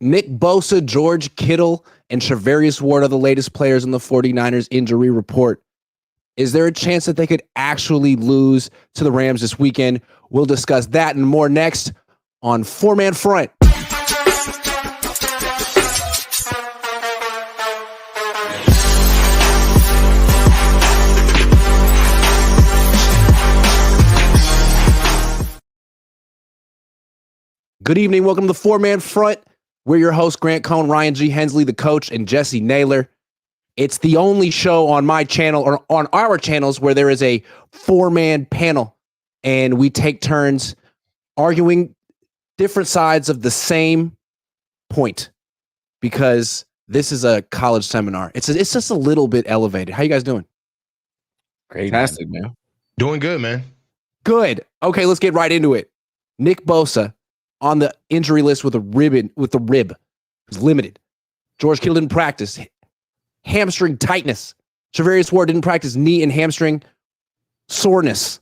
Nick Bosa, George Kittle, and Charvarius Ward are the latest players in the 49ers injury report. Is there a chance that they could actually lose to the Rams this weekend? We'll discuss that and more next on Four Man Front. Good evening. Welcome to the Four Man Front. We're your hosts, Grant Cohn, Ryan G. Hensley, the coach, and Jessie Naylor. It's the only show on my channel or on our channels where there is a four-man panel, and we take turns arguing different sides of the same point because this is a college seminar. It's just a little bit elevated. How you guys doing? Great, fantastic, man. Doing good, man. Good. Okay, let's get right into it. Nick Bosa on the injury list with a rib. He's limited. George Kittle didn't practice. Hamstring tightness. Charvarius Ward didn't practice. Knee and hamstring soreness.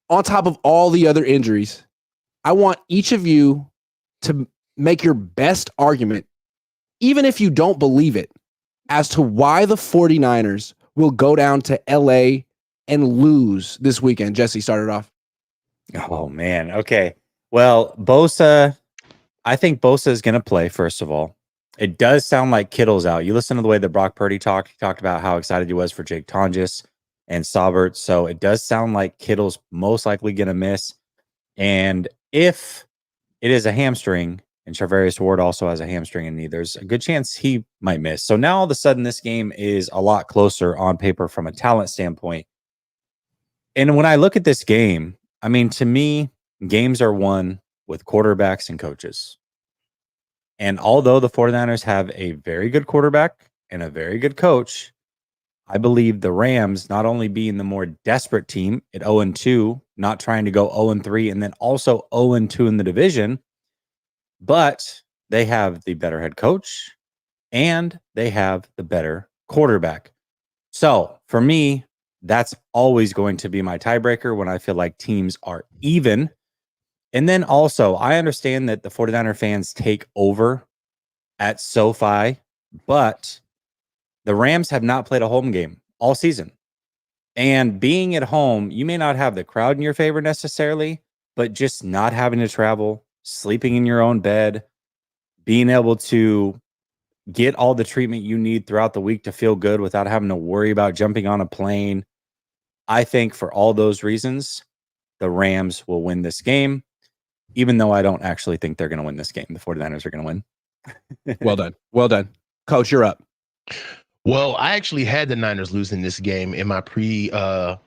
On top of all the other injuries, I want each of you to make your best argument, even if you don't believe it, as to why the 49ers will go down to LA and lose this weekend. Jesse started off. Oh, man. Okay. Well, Bosa, I think Bosa is going to play, first of all. It does sound like Kittle's out. You listen to the way that Brock Purdy talked. He talked about how excited he was for Jake Tonjes and Saubert. So it does sound like Kittle's most likely going to miss. And if it is a hamstring, and Charvarius Ward also has a hamstring in knee, there's a good chance he might miss. So now all of a sudden this game is a lot closer on paper from a talent standpoint. And when I look at this game, I mean, to me, games are won with quarterbacks and coaches. And although the 49ers have a very good quarterback and a very good coach, I believe the Rams, not only being the more desperate team at 0-2, not trying to go 0-3, and then also 0-2 in the division, but they have the better head coach and they have the better quarterback. So for me, that's always going to be my tiebreaker when I feel like teams are even. And then also, I understand that the 49er fans take over at SoFi, but the Rams have not played a home game all season. And being at home, you may not have the crowd in your favor necessarily, but just not having to travel, sleeping in your own bed, being able to get all the treatment you need throughout the week to feel good without having to worry about jumping on a plane. I think for all those reasons, the Rams will win this game. Even though I don't actually think they're going to win this game. The 49ers are going to win. Well done. Well done. Coach, you're up. Well, I actually had the Niners losing this game in my preseason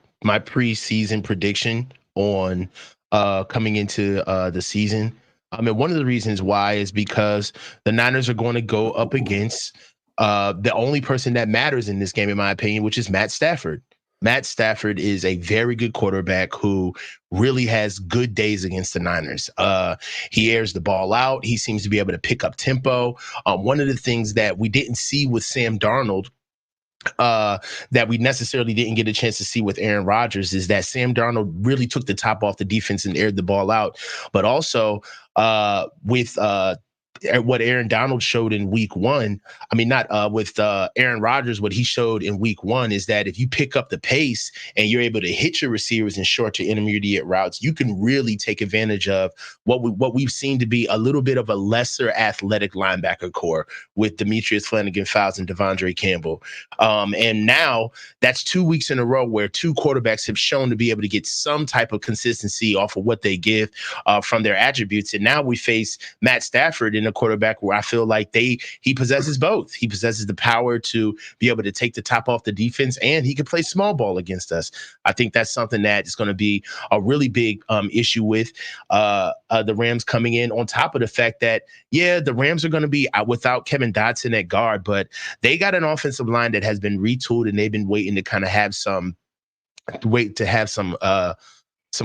prediction on coming into the season. I mean, one of the reasons why is because the Niners are going to go up against the only person that matters in this game, in my opinion, which is Matt Stafford. Matt Stafford is a very good quarterback who really has good days against the Niners. He airs the ball out. He seems to be able to pick up tempo. One of the things that we didn't see with Sam Darnold, that we necessarily didn't get a chance to see with Aaron Rodgers, is that Sam Darnold really took the top off the defense and aired the ball out. But also with what Aaron Donald showed in week one, I mean, not with Aaron Rodgers, what he showed in week one is that if you pick up the pace and you're able to hit your receivers in short to intermediate routes, you can really take advantage of what we've seen to be a little bit of a lesser athletic linebacker core with Demetrius Flannigan-Fowles and Devondre Campbell. And now that's 2 weeks in a row where two quarterbacks have shown to be able to get some type of consistency off of what they give from their attributes. And now we face Matt Stafford in a quarterback where I feel like he possesses both. He possesses the power to be able to take the top off the defense, and he can play small ball against us. I think that's something that is going to be a really big issue with the Rams coming in, on top of the fact that, yeah, the Rams are going to be without Kevin Dotson at guard, but they got an offensive line that has been retooled, and they've been waiting to kind of have some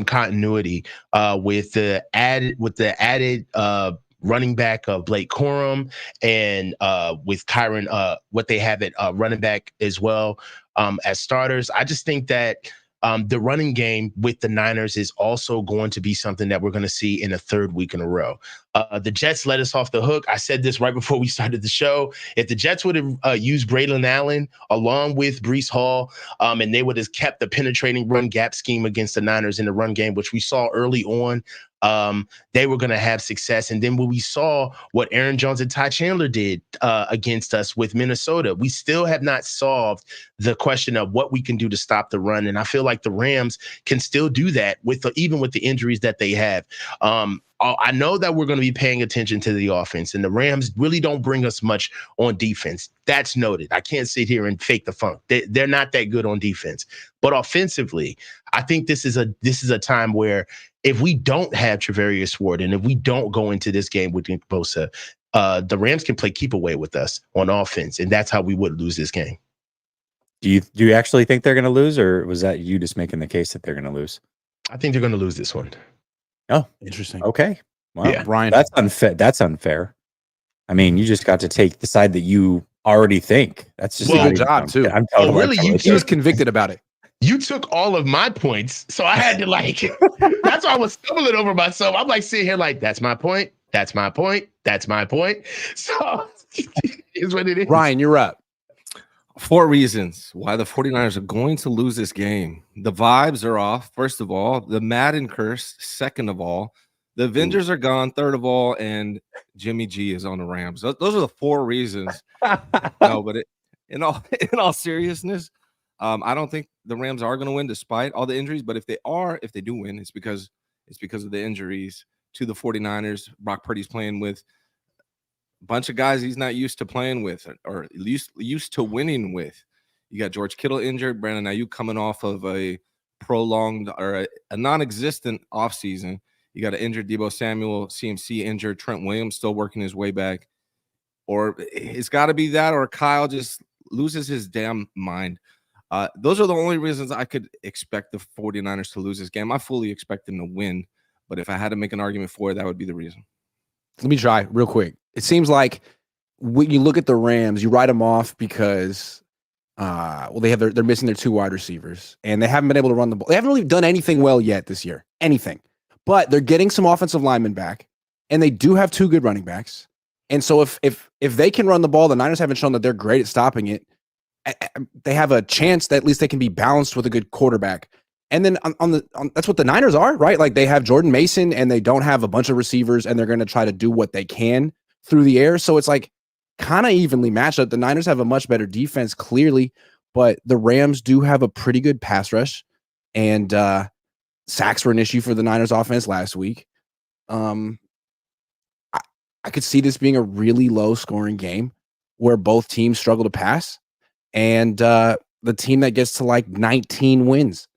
continuity with the added running back of Blake Corum, and with Kyron, what they have at running back as well as starters. I just think that the running game with the Niners is also going to be something that we're going to see in a third week in a row. The Jets let us off the hook. I said this right before we started the show. If the Jets would have used Braylon Allen along with Breece Hall, and they would have kept the penetrating run gap scheme against the Niners in the run game, which we saw early on, they were going to have success. And then when we saw what Aaron Jones and Ty Chandler did against us with Minnesota, we still have not solved the question of what we can do to stop the run. And I feel like the Rams can still do that even with the injuries that they have. I know that we're going to be paying attention to the offense, and the Rams really don't bring us much on defense. That's noted. I can't sit here and fake the funk. They're not that good on defense. But offensively, I think this is a time where if we don't have Travarius Ward and if we don't go into this game with Nick Bosa, the Rams can play keep away with us on offense, and that's how we would lose this game. Do you actually think they're going to lose, or was that you just making the case that they're going to lose? I think they're going to lose this one. Oh, Interesting. okay. Wow. Yeah. Brian, That's unfair. That's unfair. I mean, you just got to take the side that you already think. That's just Well, not good even- job, too. I'm totally, Oh, really? I'm totally he was convicted about it. You took all of my points, so I had to that's why I was stumbling over myself. I'm like sitting here like, that's my point. That's my point. That's my point. So is what it is. Ryan, you're up. 4 reasons why the 49ers are going to lose this game. The vibes are off, first of all. The Madden curse, second of all. The Avengers are gone, third of all. And Jimmy G is on the Rams. Those are the 4 reasons. No, but in all seriousness, I don't think the Rams are going to win despite all the injuries. But if they do win, it's because of the injuries to the 49ers. Brock Purdy's playing with bunch of guys he's not used to playing with or used to winning with. You got George Kittle injured, Brandon Ayuk coming off of a prolonged or a non-existent offseason. You got an injured Deebo Samuel, CMC injured, Trent Williams still working his way back. Or it's got to be that, or Kyle just loses his damn mind. Those are the only reasons I could expect the 49ers to lose this game. I fully expect them to win, but if I had to make an argument for it, that would be the reason. Let me try real quick. It seems like when you look at the Rams, you write them off because, they're missing their 2 wide receivers, and they haven't been able to run the ball. They haven't really done anything well yet this year, anything. But they're getting some offensive linemen back, and they do have 2 good running backs. And so if they can run the ball, the Niners haven't shown that they're great at stopping it. They have a chance that at least they can be balanced with a good quarterback. And then that's what the Niners are, right? Like they have Jordan Mason and they don't have a bunch of receivers, and they're going to try to do what they can through the air. So it's like kind of evenly matched up. The Niners have a much better defense, clearly, but the Rams do have a pretty good pass rush, and sacks were an issue for the Niners offense last week. I could see this being a really low scoring game where both teams struggle to pass, and the team that gets to like 19 wins.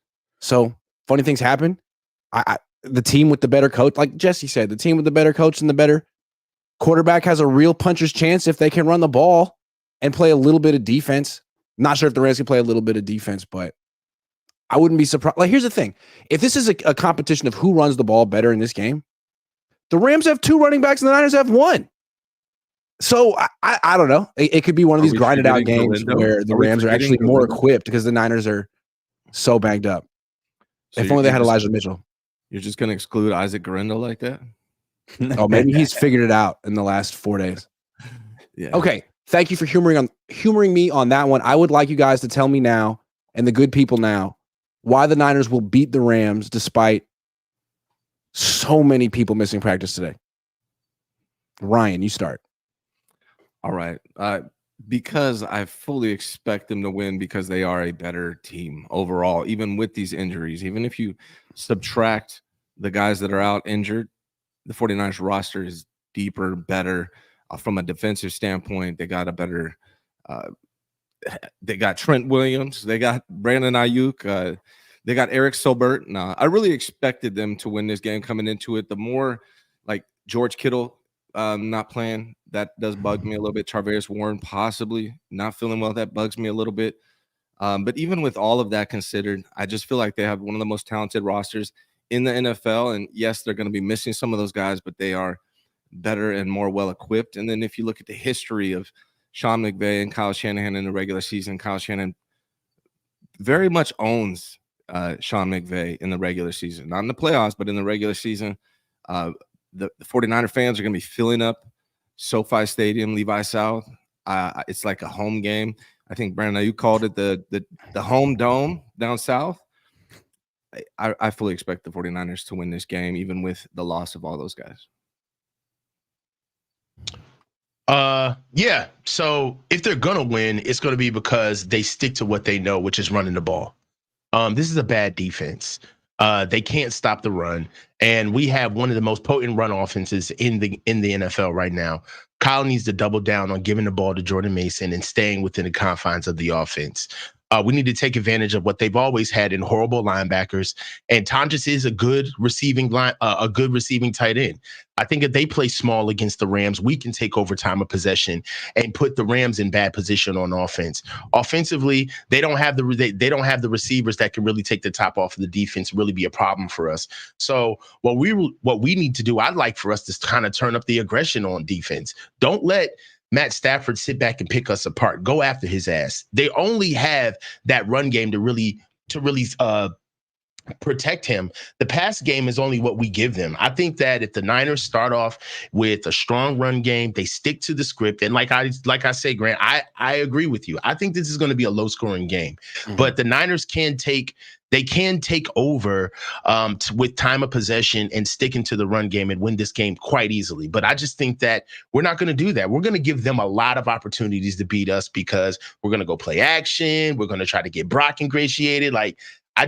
So funny things happen. The team with the better coach, like Jesse said, the team with the better coach and the better quarterback has a real puncher's chance if they can run the ball and play a little bit of defense. Not sure if the Rams can play a little bit of defense, but I wouldn't be surprised. Like, here's the thing. If this is a competition of who runs the ball better in this game, the Rams have 2 running backs and the Niners have 1. So I don't know. It could be one of these grinded out games where the Rams are actually more equipped because the Niners are so banged up. So if only they had Elijah Mitchell. You're just going to exclude Isaac Guerrero like that? Oh, maybe he's figured it out in the last 4 days. Yeah. Okay. Thank you for humoring me on that one. I would like you guys to tell me now, and the good people now, why the Niners will beat the Rams despite so many people missing practice today. Ryan, you start. All right. Because I fully expect them to win because they are a better team overall, even with these injuries. Even if you subtract the guys that are out injured, the 49ers roster is deeper, better from a defensive standpoint. They got a better they got Trent Williams. They got Brandon Ayuk. They got Eric Sobert. Nah, I really expected them to win this game coming into it. The more like George Kittle not playing, that does bug me a little bit. Charvarius Warren possibly not feeling well. That bugs me a little bit. But even with all of that considered, I just feel like they have one of the most talented rosters in the NFL. And yes, they're going to be missing some of those guys, but they are better and more well-equipped. And then if you look at the history of Sean McVay and Kyle Shanahan in the regular season, Kyle Shanahan very much owns Sean McVay in the regular season. Not in the playoffs, but in the regular season. the 49er fans are going to be filling up SoFi Stadium, Levi South. It's like a home game. I think, Brandon, you called it the home dome down south. I fully expect the 49ers to win this game, even with the loss of all those guys. Yeah. So if they're gonna win, it's gonna be because they stick to what they know, which is running the ball. This is a bad defense. They can't stop the run, and we have one of the most potent run offenses in the NFL right now. Kyle needs to double down on giving the ball to Jordan Mason and staying within the confines of the offense. We need to take advantage of what they've always had in horrible linebackers. And Tonjes is a good receiving tight end. I think if they play small against the Rams, we can take over time of possession and put the Rams in bad position on offense. Offensively, they don't have the receivers that can really take the top off of the defense, really be a problem for us. So what we need to do, I'd like for us to kind of turn up the aggression on defense. Don't let Matt Stafford sit back and pick us apart. Go after his ass. They only have that run game to really protect him. The pass game is only what we give them. I think that if the Niners start off with a strong run game, they stick to the script. And like I say, Grant, I agree with you. I think this is going to be a low scoring game, but the Niners can take over with time of possession and sticking to the run game and win this game quite easily. But I just think that we're not going to do that. We're going to give them a lot of opportunities to beat us because we're going to go play action. We're going to try to get Brock ingratiated. Like, I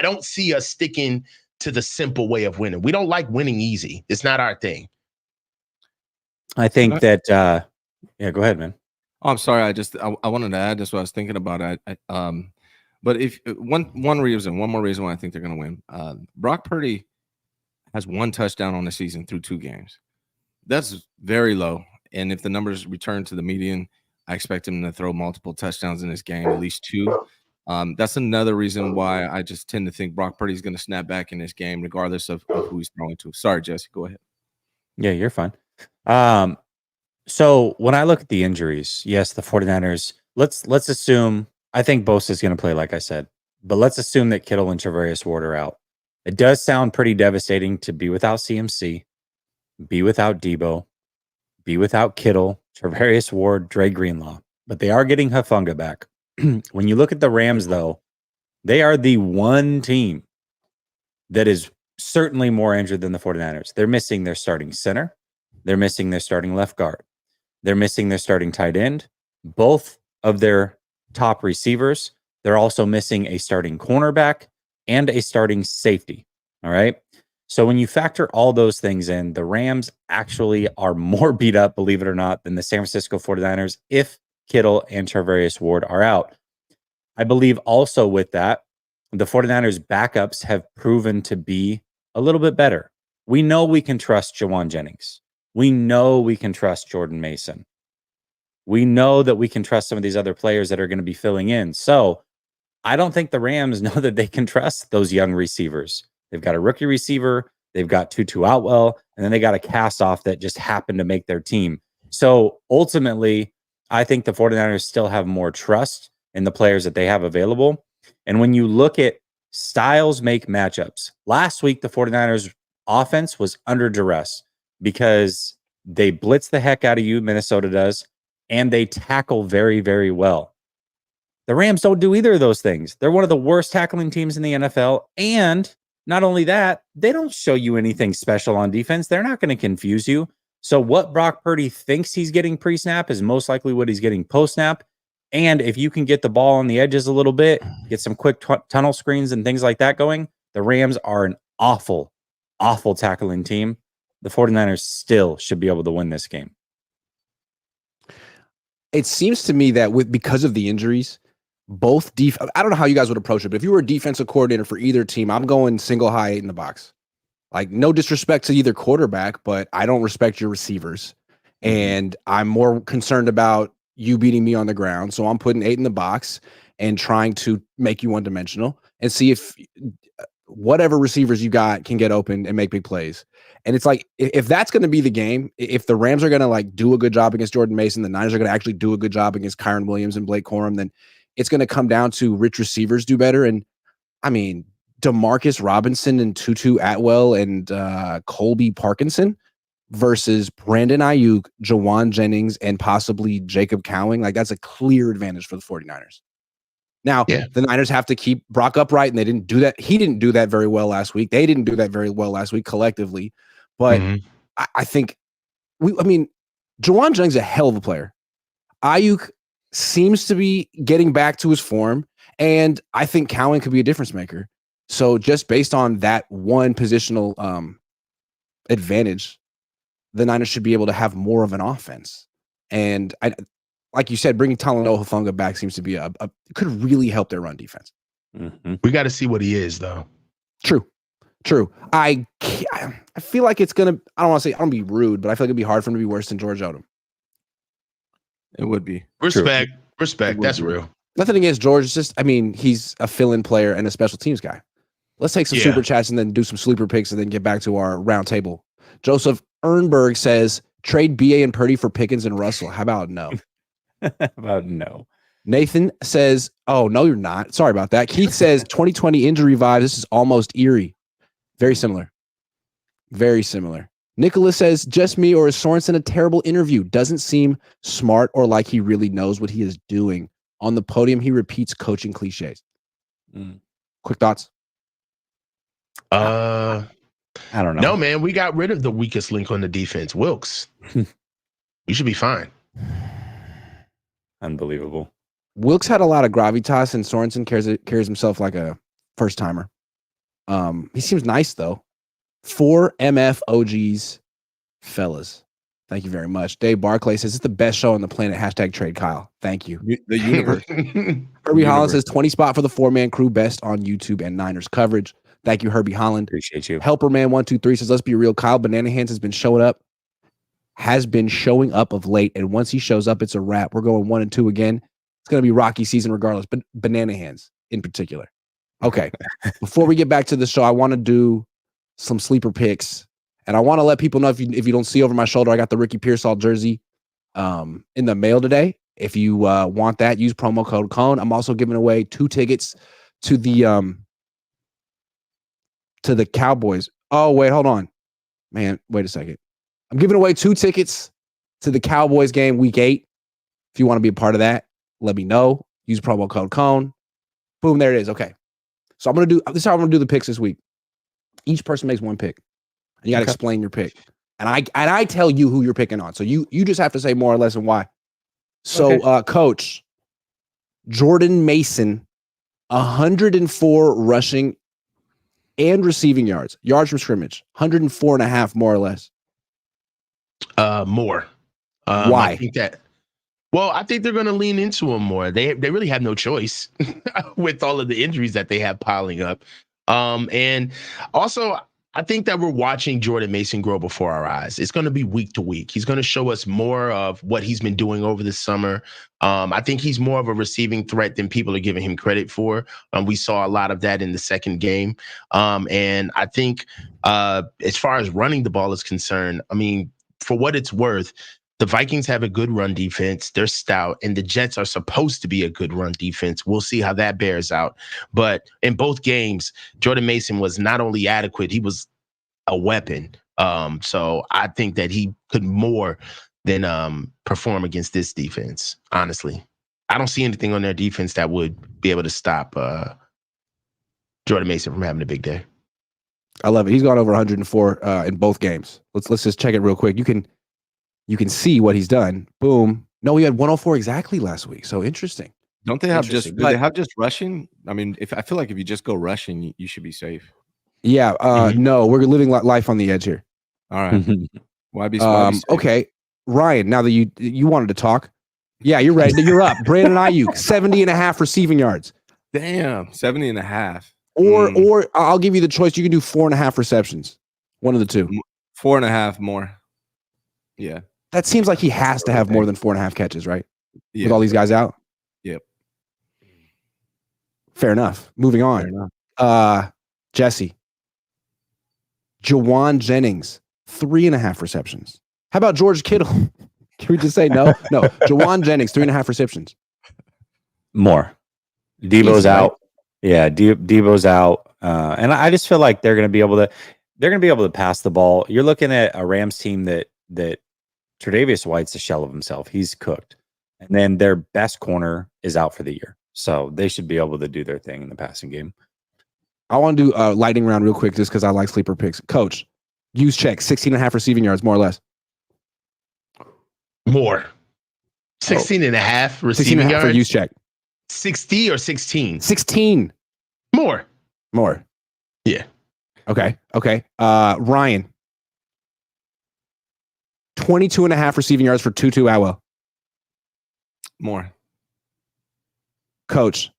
don't see us sticking to the simple way of winning. We don't like winning easy. It's not our thing. I think that, yeah, go ahead, man. Oh, I'm sorry. I wanted to add this. What I was thinking about. But if one more reason why I think they're going to win. Brock Purdy has 1 touchdown on the season through 2 games. That's very low. And if the numbers return to the median, I expect him to throw multiple touchdowns in this game, at least 2. That's another reason why I just tend to think Brock Purdy is going to snap back in this game, regardless of who he's throwing to. Sorry, Jesse, go ahead. Yeah, you're fine. So when I look at the injuries, yes, the 49ers, let's assume, I think Bosa is going to play, like I said, but let's assume that Kittle and Travarius Ward are out. It does sound pretty devastating to be without CMC, be without Debo, be without Kittle, Travarius Ward, Dre Greenlaw, but they are getting Hufanga back. When you look at the Rams, though, they are the one team that is certainly more injured than the 49ers. They're missing their starting center. They're missing their starting left guard. They're missing their starting tight end, both of their top receivers. They're also missing a starting cornerback and a starting safety. All right. So when you factor all those things in, the Rams actually are more beat up, believe it or not, than the San Francisco 49ers if Kittle and Travarius Ward are out. I believe also with that, the 49ers backups have proven to be a little bit better. We know we can trust Jawan Jennings. We know we can trust Jordan Mason. We know that we can trust some of these other players that are going to be filling in. So I don't think the Rams know that they can trust those young receivers. They've got a rookie receiver. They've got Tutu Outwell, and then they got a cast off that just happened to make their team. So ultimately, I think the 49ers still have more trust in the players that they have available. And when you look at styles make matchups, last week, the 49ers offense was under duress because they blitz the heck out of you, Minnesota does, and they tackle very, very well. The Rams don't do either of those things. They're one of the worst tackling teams in the NFL. And not only that, they don't show you anything special on defense. They're not going to confuse you. So what Brock Purdy thinks he's getting pre-snap is most likely what he's getting post-snap. And if you can get the ball on the edges a little bit, get some quick tunnel screens and things like that going, the Rams are an awful, awful tackling team. The 49ers still should be able to win this game. It seems to me that because of the injuries, I don't know how you guys would approach it, but if you were a defensive coordinator for either team, I'm going single high 8 in the box. Like, no disrespect to either quarterback, but I don't respect your receivers. And I'm more concerned about you beating me on the ground. So I'm putting 8 in the box and trying to make you one-dimensional and see if whatever receivers you got can get open and make big plays. And it's like, if that's going to be the game, if the Rams are going to like do a good job against Jordan Mason, the Niners are going to actually do a good job against Kyron Williams and Blake Corum, then it's going to come down to rich receivers do better. And I mean, Demarcus Robinson and Tutu Atwell and Colby Parkinson versus Brandon Ayuk, Jawan Jennings, and possibly Jacob Cowing. Like, that's a clear advantage for the 49ers. Now, the Niners have to keep Brock upright, and they didn't do that. He didn't do that very well last week. They didn't do that very well last week collectively. But I think Jawan Jennings is a hell of a player. Ayuk seems to be getting back to his form, and I think Cowing could be a difference maker. So just based on that one positional advantage, the Niners should be able to have more of an offense. And like you said, bringing Talanoa Hufanga back seems to be could really help their run defense. We got to see what he is, though. True. I feel like it's gonna. I don't want to say. I don't be rude, but I feel like it'd be hard for him to be worse than George Odom. It would be. Respect. That's real. Nothing against George. It's just, he's a fill-in player and a special teams guy. Let's take some super chats and then do some sleeper picks and then get back to our round table. Joseph Ernberg says, trade BA and Purdy for Pickens and Russell. How about no? No. Nathan says, oh, no, you're not. Sorry about that. Keith says, 2020 injury vibes. This is almost eerie. Very similar. Nicholas says, just me, or is Sorensen a terrible interview? Doesn't seem smart or like he really knows what he is doing. On the podium, he repeats coaching cliches. Quick thoughts? I don't know. No, man, we got rid of the weakest link on the defense, Wilkes. We should be fine. Unbelievable. Wilkes had a lot of gravitas, and Sorensen carries himself like a first timer. He seems nice though. 4 MF OGs, fellas. Thank you very much. Dave Barclay says it's the best show on the planet. # trade Kyle. Thank you. The universe. Herbie Holland says 20 spot for the 4-man crew, best on YouTube and Niners coverage. Thank you, Herbie Holland. Appreciate you. Helperman123 says, let's be real. Kyle Banana Hands has been showing up of late, and once he shows up, it's a wrap. We're going 1-2 again. It's going to be rocky season regardless, but Banana Hands in particular. Okay. Before we get back to the show, I want to do some sleeper picks, and I want to let people know, if you don't see over my shoulder, I got the Ricky Pearsall jersey in the mail today. If you want that, use promo code Cohn. I'm also giving away 2 tickets to the Cowboys. Oh, wait, hold on. Man, wait a second. I'm giving away 2 tickets to the Cowboys game week 8. If you want to be a part of that, let me know. Use promo code Cohn. Boom, there it is. Okay. So this is how I'm gonna do the picks this week. Each person makes 1 pick. And you gotta explain your pick. And I tell you who you're picking on. So you just have to say more or less and why. So Coach, Jordan Mason, 104 rushing and receiving yards from scrimmage, 104.5 more or less. More. Why? I think they're going to lean into him more. They really have no choice with all of the injuries that they have piling up. And also, I think that we're watching Jordan Mason grow before our eyes. It's going to be week to week. He's going to show us more of what he's been doing over the summer. I think he's more of a receiving threat than people are giving him credit for. We saw a lot of that in the second game. And I think as far as running the ball is concerned, for what it's worth, the Vikings have a good run defense. They're stout, and the Jets are supposed to be a good run defense. We'll see how that bears out. But in both games, Jordan Mason was not only adequate, he was a weapon. So I think that he could more than perform against this defense, honestly. I don't see anything on their defense that would be able to stop Jordan Mason from having a big day. I love it. He's gone over 104 in both games. Let's just check it real quick. You can see what he's done. Boom. No, he had 104 exactly last week. So interesting. Don't they have do they have just rushing? I feel like if you just go rushing, you should be safe. Yeah. No, we're living life on the edge here. All right. Why be okay. Ryan, now that you wanted to talk. Yeah, you're ready. You're up. Brandon Ayuk, 70.5 receiving yards. Damn, 70.5. Or I'll give you the choice. You can do 4.5 receptions. One of the two. 4.5 more. Yeah. That seems like he has to have more than 4.5 catches, right? Yeah. With all these guys out? Yep. Fair enough. Moving on. Jesse. Jawan Jennings, 3.5 receptions. How about George Kittle? Can we just say no? No. Jawan Jennings, 3.5 receptions. More. Debo's out. Right? Yeah, Debo's out. And I just feel like they're going to be able to pass the ball. You're looking at a Rams team that Tre'Davious White's a shell of himself. He's cooked. And then their best corner is out for the year. So they should be able to do their thing in the passing game. I want to do a lightning round real quick just because I like sleeper picks. Coach, use check, 16.5 receiving yards, more or less. More. 16.5 receiving 16.5 yards. for use check. 60 or 16? 16. More. Yeah. Okay. Ryan. 22.5 receiving yards for Tutu Atwell. More. Coach.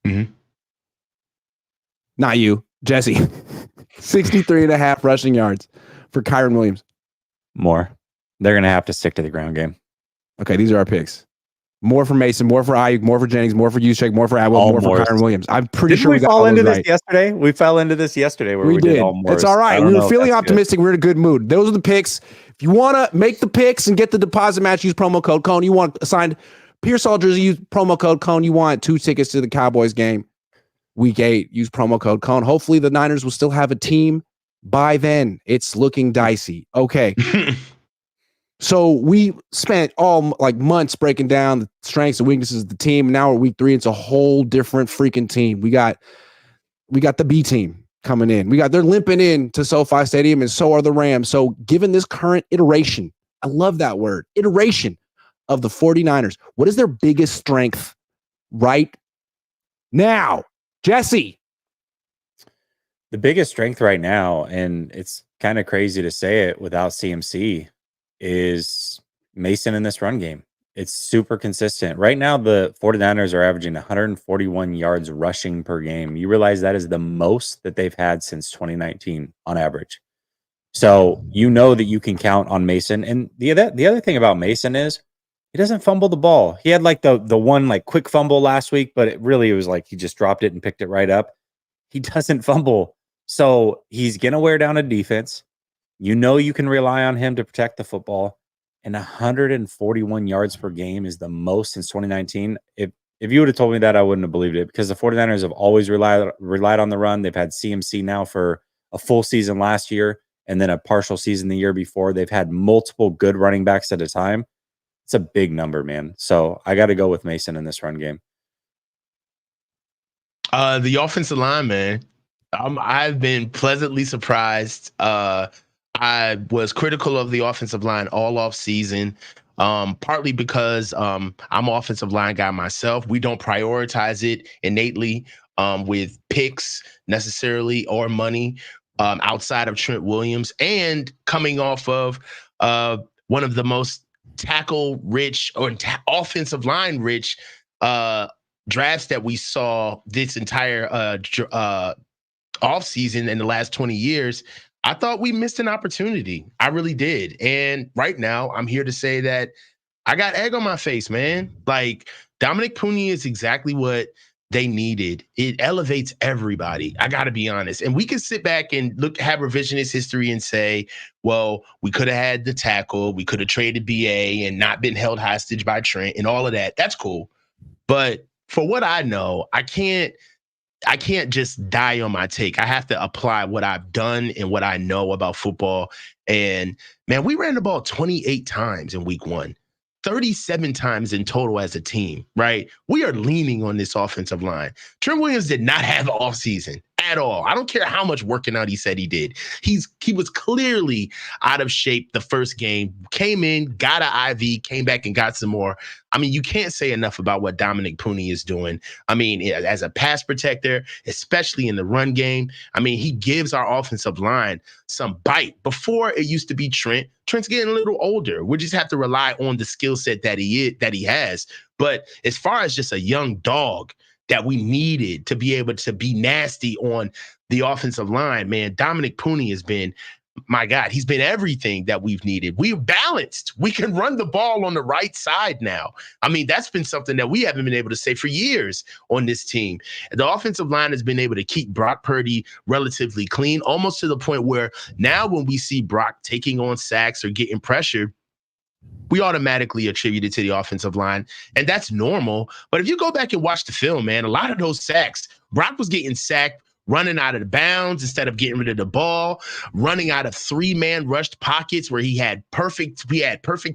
Mm-hmm. Not you, Jesse. 63.5 rushing yards for Kyron Williams. More. They're going to have to stick to the ground game. Okay, these are our picks. More for Mason, more for Ayuk, more for Jennings, more for Juszczyk, more for Atwell, more for Kyron Williams. I'm pretty sure we got fall all into those this right. yesterday. We fell into this yesterday where we did. did all more. It's all right. We were feeling optimistic. We're in a good mood. Those are the picks. If you want to make the picks and get the deposit match, use promo code Cohn. You want assigned Pearsall jersey, use promo code Cohn. You want 2 tickets to the Cowboys game week 8, use promo code Cohn. Hopefully the Niners will still have a team by then. It's looking dicey. Okay. So we spent all months breaking down the strengths and weaknesses of the team. Now we're week 3. It's a whole different freaking team. We got the B team coming in. They're limping in to SoFi Stadium, and so are the Rams. So given this current iteration, I love that word, iteration of the 49ers, what is their biggest strength right now? Jesse. The biggest strength right now, and it's kind of crazy to say it without CMC, is Mason in this run game. It's super consistent. Right now, the 49ers are averaging 141 yards rushing per game. You realize that is the most that they've had since 2019 on average. So you know that you can count on Mason. And the other thing about Mason is he doesn't fumble the ball. He had the one quick fumble last week, but it was like he just dropped it and picked it right up. He doesn't fumble. So he's going to wear down a defense. You know you can rely on him to protect the football. And 141 yards per game is the most since 2019. If you would have told me that, I wouldn't have believed it, because the 49ers have always relied on the run. They've had CMC now for a full season last year and then a partial season the year before. They've had multiple good running backs at a time. It's a big number, man. So I got to go with Mason in this run game. The offensive line, man. I've been pleasantly surprised. I was critical of the offensive line all off season, partly because I'm an offensive line guy myself. We don't prioritize it innately with picks necessarily or money outside of Trent Williams, and coming off of one of the most tackle-rich or offensive line-rich drafts that we saw this entire offseason in the last 20 years. I thought we missed an opportunity. I really did. And right now, I'm here to say that I got egg on my face, man. Dominic Puni is exactly what they needed. It elevates everybody. I got to be honest. And we can sit back and have revisionist history and say, well, we could have had the tackle. We could have traded BA and not been held hostage by Trent and all of that. That's cool. But for what I know, I can't just die on my take. I have to apply what I've done and what I know about football. And man, we ran the ball 28 times in week 1, 37 times in total as a team, right? We are leaning on this offensive line. Trent Williams did not have an offseason at all. I don't care how much working out he said he did. He was clearly out of shape the first game, came in, got an IV, came back and got some more. I mean, you can't say enough about what Dominic Puni is doing. I mean, as a pass protector, especially in the run game, I mean, he gives our offensive line some bite. Before, it used to be Trent. Trent's getting a little older. We just have to rely on the skill set that he has. But as far as just a young dog that we needed to be able to be nasty on the offensive line, man, Dominic Puni has been, my God, he's been everything that we've needed. We're balanced. We can run the ball on the right side now. I mean, that's been something that we haven't been able to say for years on this team. The offensive line has been able to keep Brock Purdy relatively clean, almost to the point where now when we see Brock taking on sacks or getting pressure, we automatically attribute it to the offensive line, and that's normal. But if you go back and watch the film, man, a lot of those sacks, Brock was getting sacked running out of the bounds instead of getting rid of the ball, running out of 3-man rushed pockets where he had perfect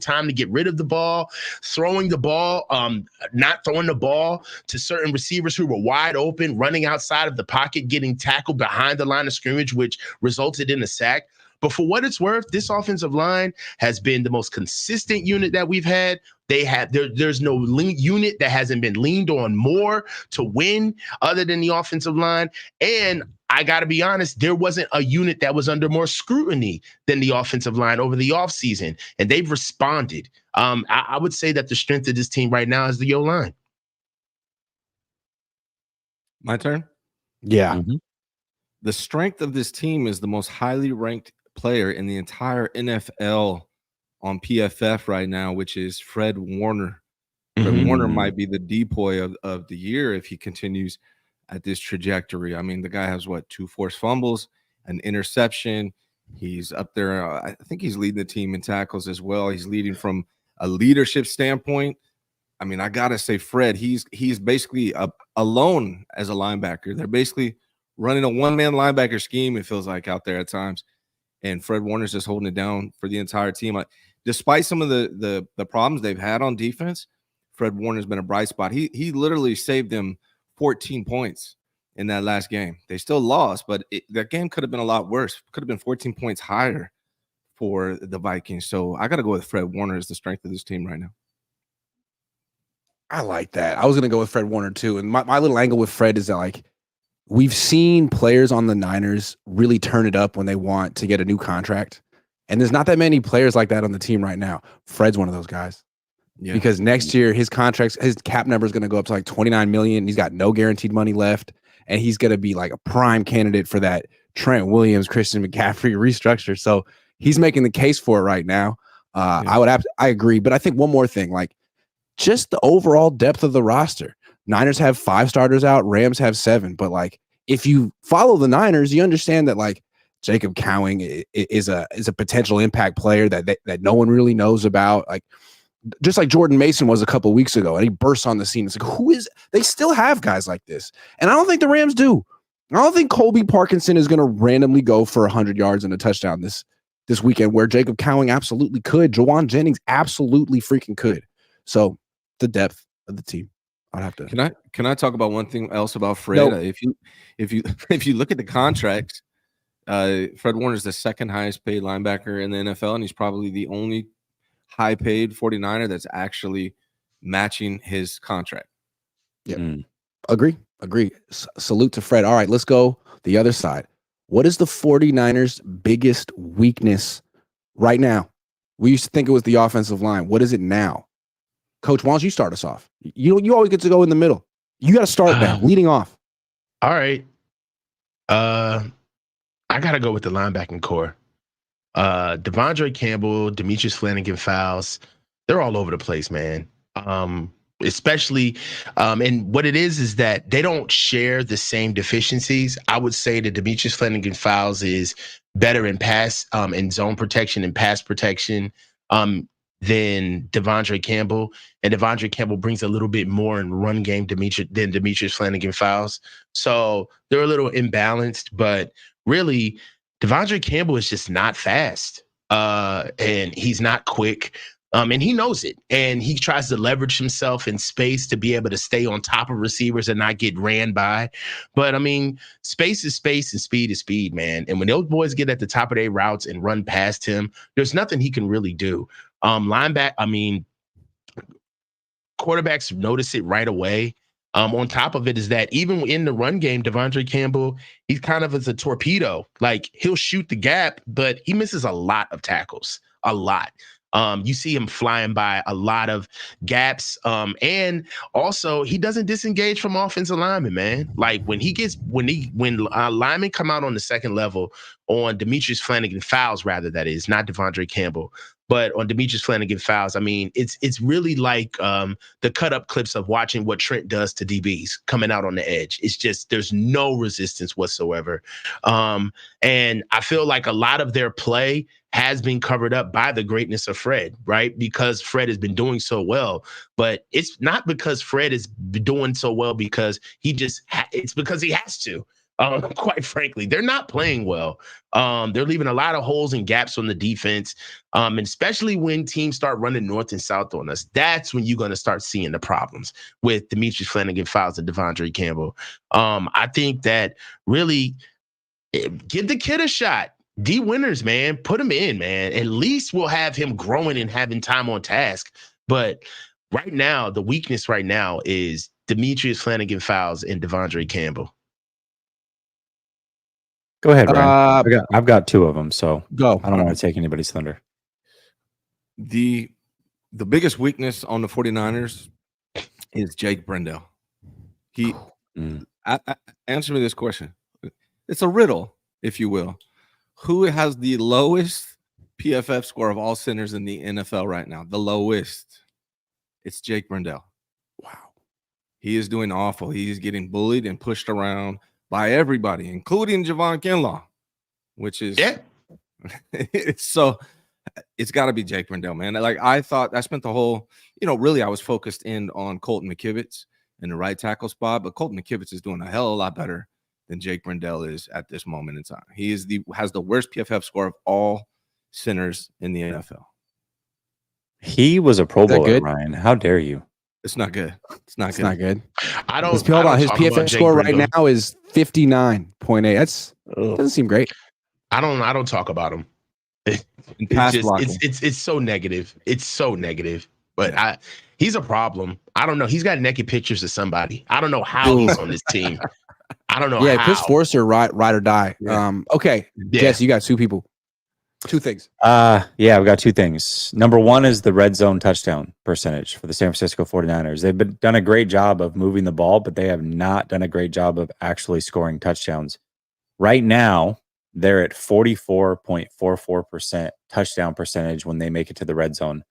time to get rid of the ball, throwing the ball, not throwing the ball to certain receivers who were wide open, running outside of the pocket, getting tackled behind the line of scrimmage, which resulted in a sack. But for what it's worth, this offensive line has been the most consistent unit that we've had. There's no unit that hasn't been leaned on more to win other than the offensive line. And I got to be honest, there wasn't a unit that was under more scrutiny than the offensive line over the offseason, and they've responded. I would say that the strength of this team right now is the O-line. My turn? Yeah. Mm-hmm. The strength of this team is the most highly ranked player in the entire NFL on PFF right now, which is Fred Warner. Fred Warner might be the depoy of the year if he continues at this trajectory. I mean, the guy has 2 forced fumbles, an interception. He's up there. I think he's leading the team in tackles as well. He's leading from a leadership standpoint. I mean, I gotta say, Fred, he's basically alone as a linebacker. They're basically running a one-man linebacker scheme, it feels like, out there at times. And Fred Warner's just holding it down for the entire team. Despite some of the problems they've had on defense, Fred Warner's been a bright spot. He literally saved them 14 points in that last game. They still lost, but that game could have been a lot worse. Could have been 14 points higher for the Vikings. So I got to go with Fred Warner as the strength of this team right now. I like that. I was going to go with Fred Warner too. And my little angle with Fred is that, like, we've seen players on the Niners really turn it up when they want to get a new contract. And there's not that many players like that on the team right now. Fred's one of those guys. Yeah. Because next year his cap number is going to go up to like $29 million. He's got no guaranteed money left. And he's going to be like a prime candidate for that Trent Williams, Christian McCaffrey restructure. So he's making the case for it right now. I agree. But I think one more thing, like, just the overall depth of the roster. Niners have 5 starters out, Rams have 7. But, like, if you follow the Niners, you understand that, like, Jacob Cowing is a potential impact player that no one really knows about. Like, just like Jordan Mason was a couple weeks ago, and he bursts on the scene. It's like, they still have guys like this. And I don't think the Rams do. I don't think Colby Parkinson is going to randomly go for 100 yards and a touchdown this weekend, where Jacob Cowing absolutely could. Jawan Jennings absolutely freaking could. So the depth of the team. I'd have to. Can I talk about one thing else about Fred? No. If you look at the contracts, Fred Warner is the second highest paid linebacker in the NFL, and he's probably the only high paid 49er that's actually matching his contract. Yeah. Agree. Salute to Fred. All right, let's go the other side. What is the 49ers' biggest weakness right now? We used to think it was the offensive line. What is it now? Coach, why don't you start us off? You always get to go in the middle. You got to start now, leading off. All right. I got to go with the linebacking core. Devondre Campbell, Demetrius Flanagan fouls. They're all over the place, man. Especially, and what it is that they don't share the same deficiencies. I would say that Demetrius Flanagan fouls is better in pass, in zone protection and pass protection, than Devondre Campbell. And Devondre Campbell brings a little bit more in run game than Demetrius Flanagan fouls. So they're a little imbalanced, but really, Devondre Campbell is just not fast. And he's not quick. And he knows it. And he tries to leverage himself in space to be able to stay on top of receivers and not get ran by. But I mean, space is space and speed is speed, man. And when those boys get at the top of their routes and run past him, there's nothing he can really do. Quarterbacks notice it right away. On top of it is that even in the run game, Devondre Campbell, he's kind of as a torpedo. Like, he'll shoot the gap, but he misses a lot of tackles, a lot. You see him flying by a lot of gaps. And also he doesn't disengage from offensive linemen, man. Like when linemen come out on the second level on Demetrius Flanagan fouls, rather, that is not Devondre Campbell, but on Demetrius Flanagan fouls, I mean, it's really like the cut up clips of watching what Trent does to DBs coming out on the edge. It's just, there's no resistance whatsoever. And I feel like a lot of their play has been covered up by the greatness of Fred, right? Because Fred has been doing so well, but it's not because Fred is doing so well because it's because he has to. Quite frankly, they're not playing well. They're leaving a lot of holes and gaps on the defense, and especially when teams start running north and south on us. That's when you're going to start seeing the problems with Demetrius Flannigan-Fowles and Devondre Campbell. I think that really give the kid a shot. D Winters, man, put him in, man. At least we'll have him growing and having time on task. But right now, the weakness right now is Demetrius Flannigan-Fowles and Devondre Campbell. Go ahead, Ryan. I've got two of them, so Go. I don't want to take anybody's thunder. The biggest weakness on the 49ers is Jake Brendel. Answer me this question. It's a riddle, if you will. Who has the lowest PFF score of all centers in the NFL right now? The lowest. It's Jake Brendel. Wow. He is doing awful. He is getting bullied and pushed around by everybody, including Javon Kinlaw, which is so it's got to be Jake Brendel, man. Like I spent the whole, really I was focused in on Colton McKivitz in the right tackle spot, but Colton McKivitz is doing a hell of a lot better than Jake Brendel is at this moment in time. He has the worst PFF score of all centers in the NFL. He was a Pro Bowler, Ryan. How dare you? It's not good. It's not good. I don't. His PFF score right now is 59.8. Doesn't seem great. I don't talk about him. It's so negative. It's so negative. But he's a problem. I don't know. He's got naked pictures of somebody. I don't know how he's on this team. I don't know. Yeah, Chris Forster, ride or die. Yeah. Okay. Yeah. Jess, you got two people. Two things. Yeah, I've got two things. Number one is the red zone touchdown percentage for the San Francisco 49ers. They've done a great job of moving the ball, but they have not done a great job of actually scoring touchdowns. Right now, they're at 44.44% touchdown percentage when they make it to the red zone.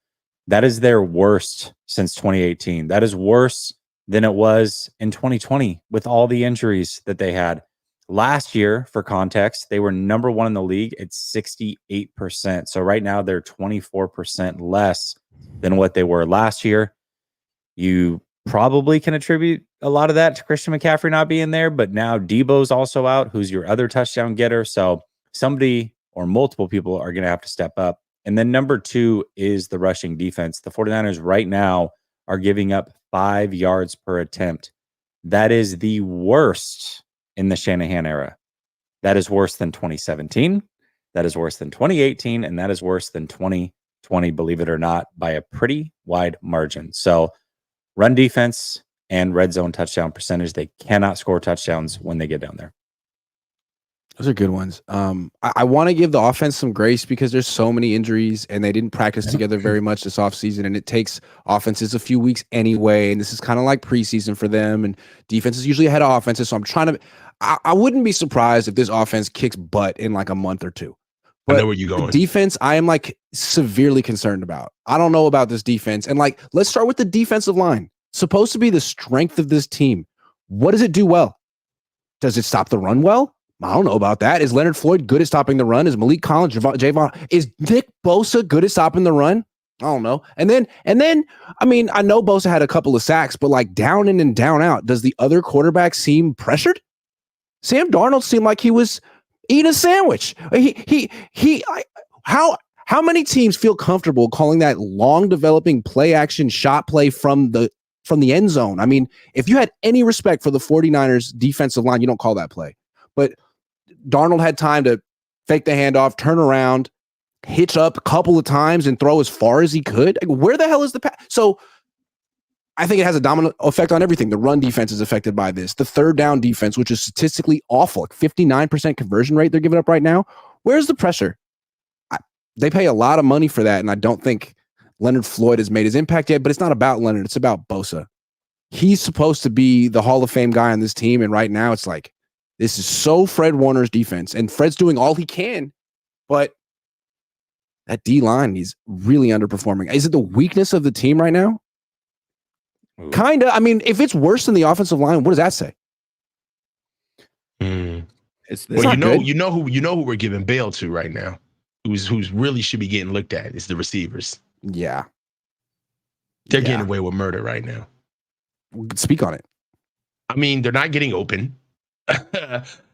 That is their worst since 2018. That is worse than it was in 2020 with all the injuries that they had. Last year, for context, they were number one in the league at 68%. So right now they're 24% less than what they were last year. You probably can attribute a lot of that to Christian McCaffrey not being there, but now Debo's also out, who's your other touchdown getter. So somebody or multiple people are going to have to step up. And then number two is the rushing defense. The 49ers right now are giving up 5 yards per attempt. That is the worst in the Shanahan era. That is worse than 2017. That is worse than 2018. And that is worse than 2020, believe it or not, by a pretty wide margin. So run defense and red zone touchdown percentage. They cannot score touchdowns when they get down there. Those are good ones. I want to give the offense some grace because there's so many injuries and they didn't practice together very much this offseason, and it takes offenses a few weeks anyway. And this is kind of like preseason for them, and defense is usually ahead of offenses. So I'm trying to, I wouldn't be surprised if this offense kicks butt in like a month or two. But I know where you're going. Defense, I am like severely concerned about. I don't know about this defense. And like, let's start with the defensive line. Supposed to be the strength of this team. What does it do well? Does it stop the run well? I don't know about that. Is Leonard Floyd good at stopping the run? Is Malik Collins, Javon, is Nick Bosa good at stopping the run? I don't know. And then, I mean, I know Bosa had a couple of sacks, but like down in and down out, does the other quarterback seem pressured? Sam Darnold seemed like he was eating a sandwich. How many teams feel comfortable calling that long developing play action shot play from the end zone? I mean, if you had any respect for the 49ers defensive line, you don't call that play. But Darnold had time to fake the handoff, turn around, hitch up a couple of times, and throw as far as he could. Like, where the hell is the pass? So I think it has a domino effect on everything. The run defense is affected by this. The third down defense, which is statistically awful, like 59% conversion rate they're giving up right now. Where's the pressure? They pay a lot of money for that, and I don't think Leonard Floyd has made his impact yet, but it's not about Leonard. It's about Bosa. He's supposed to be the Hall of Fame guy on this team, and right now it's like, this is so Fred Warner's defense, and Fred's doing all he can, but that D-line, he's really underperforming. Is it the weakness of the team right now? Kind of. I mean, if it's worse than the offensive line, what does that say? It's well, you know who we're giving bail to right now, who's really should be getting looked at is the receivers. Yeah, they're getting away with murder right now. Speak on it. I mean, they're not getting open.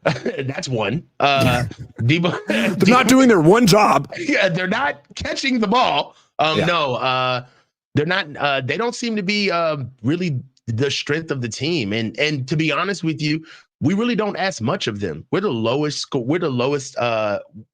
That's one. Debo, They're not doing their one job. Yeah, they're not catching the ball. Yeah. No, they're not. They don't seem to be really the strength of the team. And to be honest with you, we really don't ask much of them. We're the lowest. We're the lowest.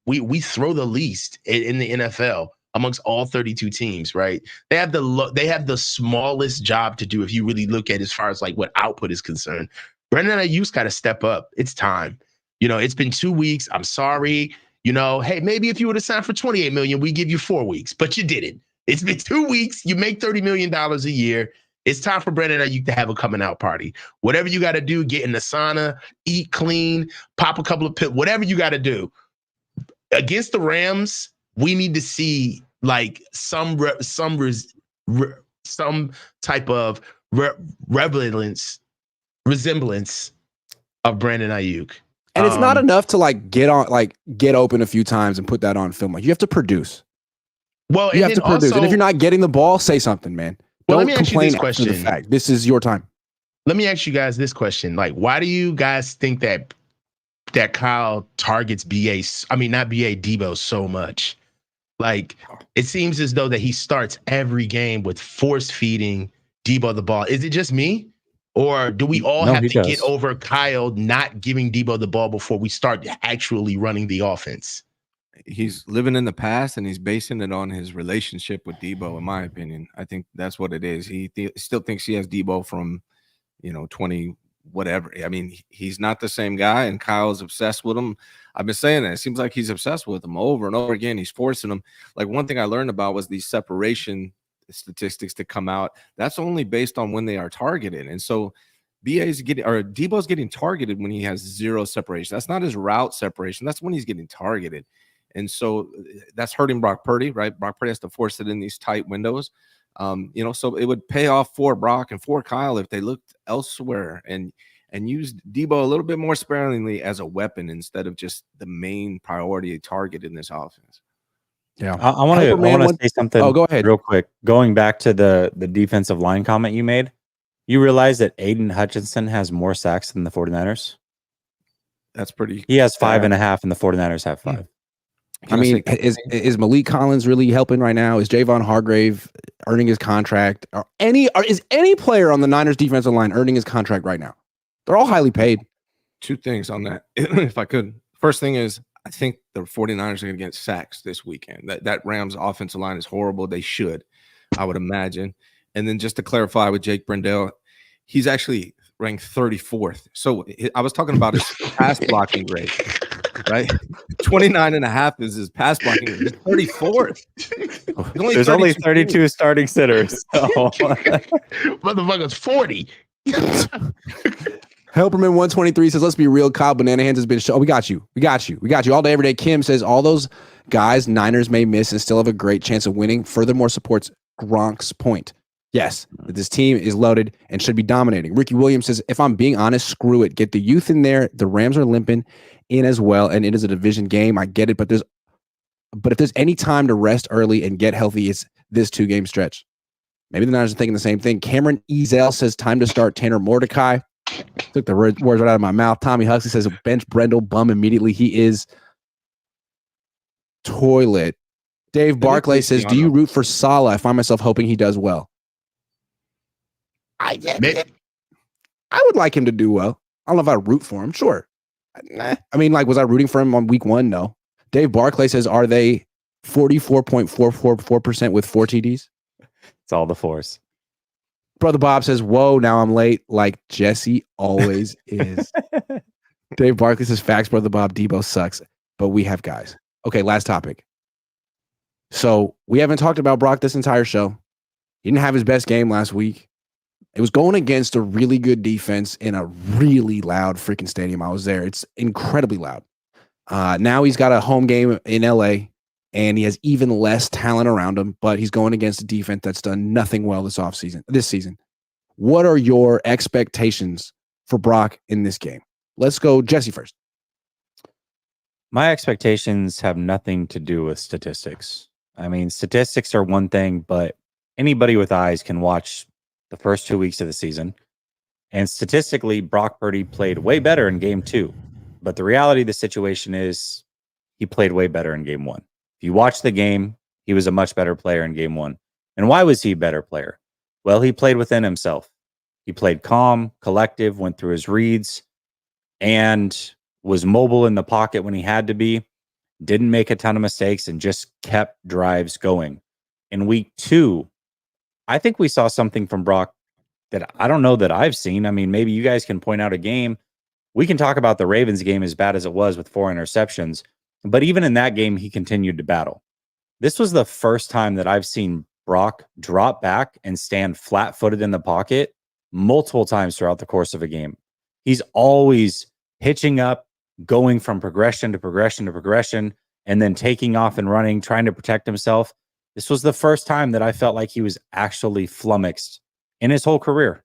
We throw the least in the NFL amongst all 32 teams. Right? They have the smallest job to do if you really look at as far as like what output is concerned. Brandon Ayuk's got to step up. It's time. It's been 2 weeks. I'm sorry. Hey, maybe if you would have signed for $28 million, we give you 4 weeks, but you didn't. It's been 2 weeks. You make $30 million a year. It's time for Brandon Ayuk to have a coming out party. Whatever you got to do, get in the sauna, eat clean, pop a couple of pills, whatever you got to do. Against the Rams, we need to see like some type of resemblance of Brandon Ayuk. And it's not enough to like get open a few times and put that on film. Like you have to produce. Well, you have to produce. And if you're not getting the ball, say something, man. Well, Don't let me ask you complain this question. after the fact. This is your time. Let me ask you guys this question. Like, why do you guys think that Kyle targets Debo so much? Like, it seems as though that he starts every game with force feeding Debo the ball. Is it just me? Or do we all have to get over Kyle not giving Debo the ball before we start actually running the offense? He's living in the past and he's basing it on his relationship with Debo, in my opinion. I think that's what it is. He still thinks he has Debo from, 20 whatever. I mean, he's not the same guy, and Kyle's obsessed with him. I've been saying that. It seems like he's obsessed with him over and over again. He's forcing him. Like one thing I learned about was these separation statistics to come out. That's only based on when they are targeted. And so Debo's getting targeted when he has zero separation. That's not his route separation. That's when he's getting targeted. And so that's hurting Brock Purdy, right? Brock Purdy has to force it in these tight windows. So it would pay off for Brock and for Kyle if they looked elsewhere and used Debo a little bit more sparingly as a weapon instead of just the main priority target in this offense. Yeah, I want to say something. Oh, go ahead, real quick. Going back to the defensive line comment you made, you realize that Aiden Hutchinson has more sacks than the 49ers? That's pretty. He has 5.5, and the 49ers have 5. I mean, is Malik Collins really helping right now? Is Javon Hargrave earning his contract? Is any player on the Niners defensive line earning his contract right now? They're all highly paid. 2 things on that, if I could. First thing is, I think the 49ers are going to get sacks this weekend. That Rams offensive line is horrible. They should, I would imagine. And then just to clarify with Jake Brendel, he's actually ranked 34th. So I was talking about his pass blocking grade, right? 29.5 is his pass blocking grade. He's 34th. There's only 32 starting sitters. So. Motherfucker's 40. Helperman 123 says, let's be real. Kyle Banana Hands has been shown. We got you all day, every day. Kim says, all those guys Niners may miss and still have a great chance of winning. Furthermore, supports Gronk's point. Yes, that this team is loaded and should be dominating. Ricky Williams says, if I'm being honest, screw it. Get the youth in there. The Rams are limping in as well, and it is a division game. I get it, but if there's any time to rest early and get healthy, it's this 2-game stretch. Maybe the Niners are thinking the same thing. Cameron Ezel says, time to start Tanner Mordecai. Took the words right out of my mouth. Tommy Huxley says, bench Brendel, bum immediately. He is toilet. Dave Barclay says, do you root for Salah? I find myself hoping he does well. I would like him to do well. I don't know if I root for him. Sure. I mean, like, was I rooting for him on week 1? No. Dave Barclay says, are they 44.444% with 4 TDs? It's all the force. Brother Bob says, whoa, now I'm late, like Jesse always is. Dave Barkley says, facts, Brother Bob, Debo sucks, but we have guys. Okay, last topic. So we haven't talked about Brock this entire show. He didn't have his best game last week. It was going against a really good defense in a really loud freaking stadium. I was there. It's incredibly loud. Now he's got a home game in LA, and he has even less talent around him, but he's going against a defense that's done nothing well this season. What are your expectations for Brock in this game? Let's go Jesse first. My expectations have nothing to do with statistics. I mean, statistics are one thing, but anybody with eyes can watch the first 2 weeks of the season And statistically, Brock Purdy played way better in game 2. But the reality of the situation is he played way better in game 1. If you watch the game, he was a much better player in game 1. And why was he a better player? Well, he played within himself. He played calm, collective, went through his reads, and was mobile in the pocket when he had to be, didn't make a ton of mistakes, and just kept drives going. In week 2, I think we saw something from Brock that I don't know that I've seen. I mean, maybe you guys can point out a game. We can talk about the Ravens game as bad as it was with 4 interceptions, but even in that game, he continued to battle. This was the first time that I've seen Brock drop back and stand flat-footed in the pocket multiple times throughout the course of a game. He's always hitching up, going from progression to progression to progression, and then taking off and running, trying to protect himself. This was the first time that I felt like he was actually flummoxed in his whole career.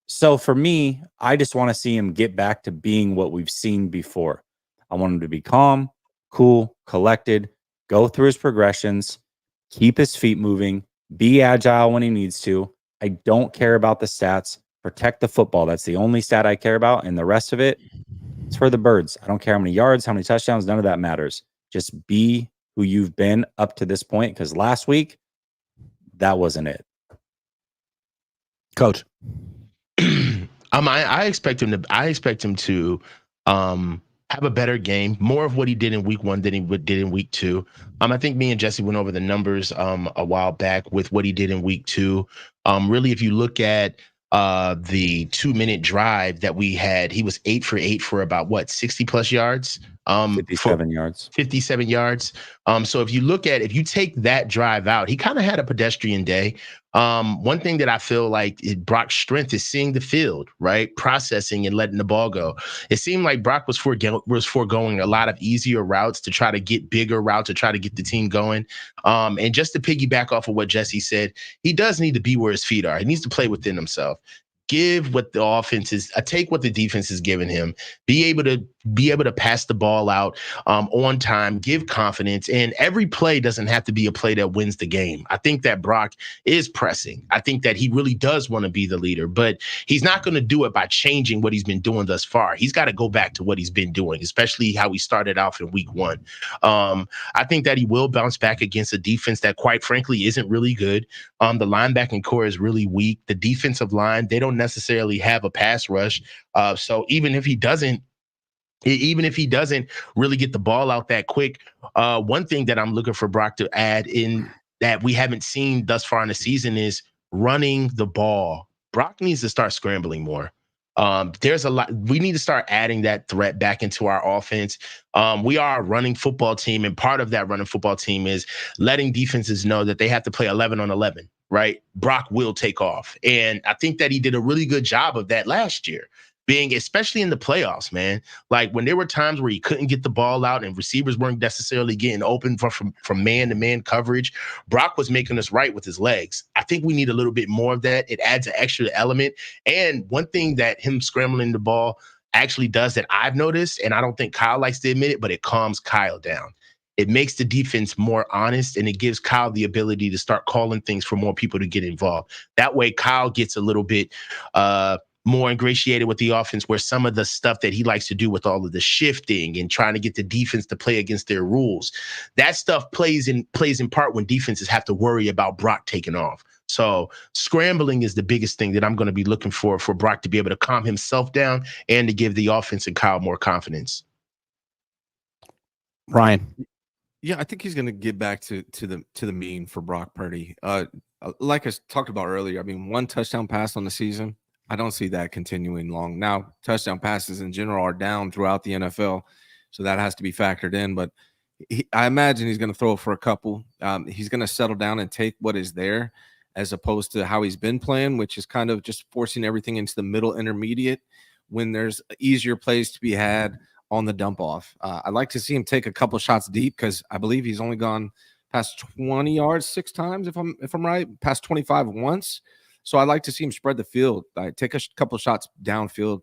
So for me, I just want to see him get back to being what we've seen before. I want him to be calm, cool, collected, go through his progressions, keep his feet moving, be agile when he needs to. I don't care about the stats. Protect the football. That's the only stat I care about. And the rest of it, it's for the birds. I don't care how many yards, how many touchdowns, none of that matters. Just be who you've been up to this point, because last week, that wasn't it. Coach. I expect him to have a better game, more of what he did in week 1 than he did in week 2. I think me and Jesse went over the numbers a while back with what he did in week 2. Really, if you look at the 2-minute drive that we had, he was 8 for 8 for about 60 plus yards. 57 yards. 57 yards. So if you take that drive out, he kind of had a pedestrian day. One thing that I feel like Brock's strength is seeing the field, right? Processing and letting the ball go. It seemed like Brock was foregoing a lot of easier routes to try to get bigger routes to try to get the team going. And just to piggyback off of what Jesse said, he does need to be where his feet are. He needs to play within himself. Give what the offense is, take what the defense is giving him, be able to pass the ball out on time, give confidence. And every play doesn't have to be a play that wins the game. I think that Brock is pressing. I think that he really does want to be the leader, but he's not going to do it by changing what he's been doing thus far. He's got to go back to what he's been doing, especially how he started off in week 1. I think that he will bounce back against a defense that, quite frankly, isn't really good. The linebacking core is really weak. The defensive line, they don't necessarily have a pass rush. So even if he doesn't really get the ball out that quick, one thing that I'm looking for Brock to add in that we haven't seen thus far in the season is running the ball. Brock needs to start scrambling more. There's a lot. We need to start adding that threat back into our offense. We are a running football team, and part of that running football team is letting defenses know that they have to play 11 on 11, right? Brock will take off. And I think that he did a really good job of that last year, especially in the playoffs, man. Like when there were times where he couldn't get the ball out and receivers weren't necessarily getting open from man-to-man coverage, Brock was making us right with his legs. I think we need a little bit more of that. It adds an extra element. And one thing that him scrambling the ball actually does that I've noticed, and I don't think Kyle likes to admit it, but it calms Kyle down. It makes the defense more honest, and it gives Kyle the ability to start calling things for more people to get involved. That way, Kyle gets a little bit more ingratiated with the offense, where some of the stuff that he likes to do with all of the shifting and trying to get the defense to play against their rules, that stuff plays in part when defenses have to worry about Brock taking off. So scrambling is the biggest thing that I'm going to be looking for Brock to be able to calm himself down and to give the offense and Kyle more confidence. Ryan. Yeah, I think he's going to get back to the mean for Brock Purdy. Like I talked about earlier, I mean, 1 touchdown pass on the season, I don't see that continuing long. Now, touchdown passes in general are down throughout the NFL, so that has to be factored in. But I imagine he's going to throw it for a couple. He's going to settle down and take what is there, as opposed to how he's been playing, which is kind of just forcing everything into the middle intermediate when there's easier plays to be had on the dump off. I'd like to see him take a couple shots deep, because I believe he's only gone past 20 yards 6 times, if I'm right, past 25 once. So I'd like to see him spread the field, take a couple shots downfield,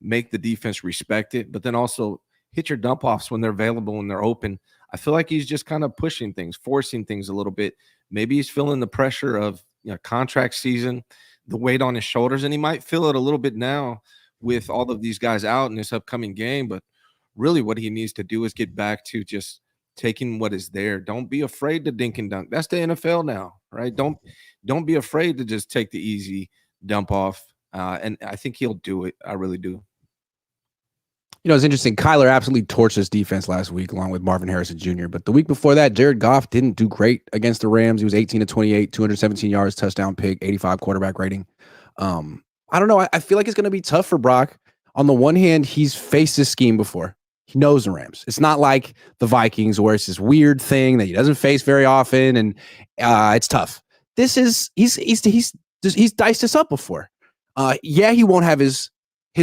make the defense respect it, but then also hit your dump offs when they're available and they're open. I feel like he's just kind of pushing things, forcing things a little bit. Maybe he's feeling the pressure of contract season. the weight on his shoulders, and he might feel it a little bit now with all of these guys out in this upcoming game. But really what he needs to do is get back to just taking what is there. Don't be afraid to dink and dunk. That's the NFL now, right? Don't be afraid to just take the easy dump off. And I think he'll do it. I really do. You know, it's interesting. Kyler absolutely torched his defense last week, along with Marvin Harrison Jr. But the week before that, Jared Goff didn't do great against the Rams. He was 18 to 28, 217 yards, touchdown pick, 85 quarterback rating. I don't know. I feel like it's going to be tough for Brock. On the one hand, he's faced this scheme before. He knows the Rams. It's not like the Vikings where it's this weird thing that he doesn't face very often, and it's tough. This is he's diced this up before. Yeah, he won't have his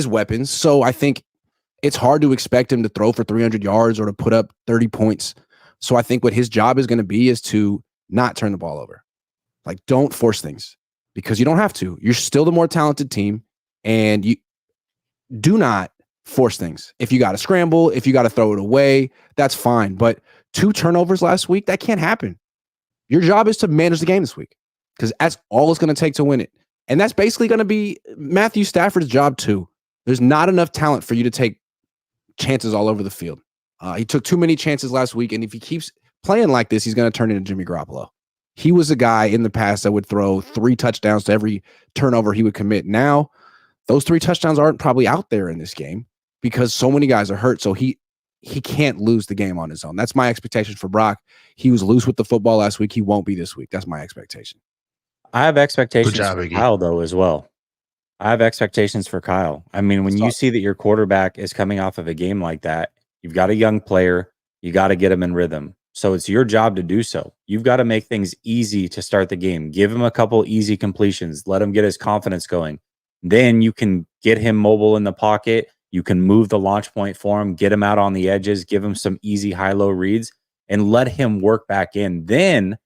weapons, so I think it's hard to expect him to throw for 300 yards or to put up 30 points. So I think what his job is going to be is to not turn the ball over. Like, don't force things because you don't have to. You're still the more talented team, and you do not force things. If you got to scramble, if you got to throw it away, that's fine. But 2 turnovers last week, that can't happen. Your job is to manage the game this week because that's all it's going to take to win it. And that's basically going to be Matthew Stafford's job too. There's not enough talent for you to take chances all over the field. He took too many chances last week, and if he keeps playing like this, he's going to turn into Jimmy Garoppolo. He was a guy in the past that would throw 3 touchdowns to every turnover he would commit. Now, those 3 touchdowns aren't probably out there in this game because so many guys are hurt, so he can't lose the game on his own. That's my expectation for Brock. He was loose with the football last week. He won't be this week. That's my expectation. I have expectations for Kyle, though, as well. I have expectations for Kyle. I mean, when you see that your quarterback is coming off of a game like that, you've got a young player, you got to get him in rhythm. So it's your job to do so. You've got to make things easy to start the game. Give him a couple easy completions. Let him get his confidence going. Then you can get him mobile in the pocket. You can move the launch point for him, get him out on the edges, give him some easy high-low reads, and let him work back in. Then